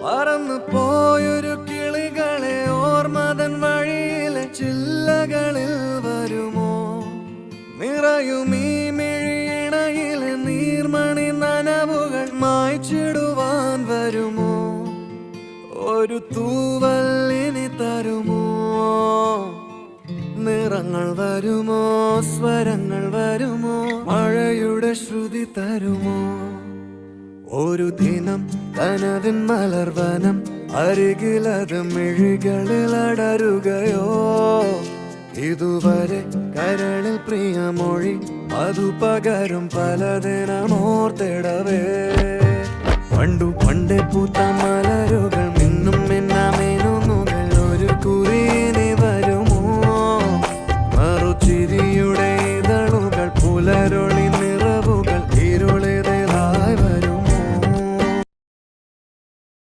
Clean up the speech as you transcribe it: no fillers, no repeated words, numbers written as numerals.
പറന്നു പോയൊരു കിളികളെ ഓർമ്മതൻ വഴിയിലെ ചില്ലകളിൽ വരുമോ? നിറയും ഈ മിഴിയിണയിലെ നീർമണി നനവുകൾ മായ്ച്ചിടുവാൻ വരുമോ? ഒരു തൂവല്ലിനി തരുമോ? നിറങ്ങൾ വരുമോ? സ്വരങ്ങൾ വരുമോ? മഴയുടെ ശ്രുതി തരുമോ? ഒരു ദിനം കനവിൻ മലർവനം അരികിലത് മിഴികളിൽ അടരുകയോ? ഇതുവരെ കരളിൽ പ്രിയമൊഴി അതു പകരും പലതിനമോർത്തിടവേ. പണ്ടു പണ്ടേ പൂത്ത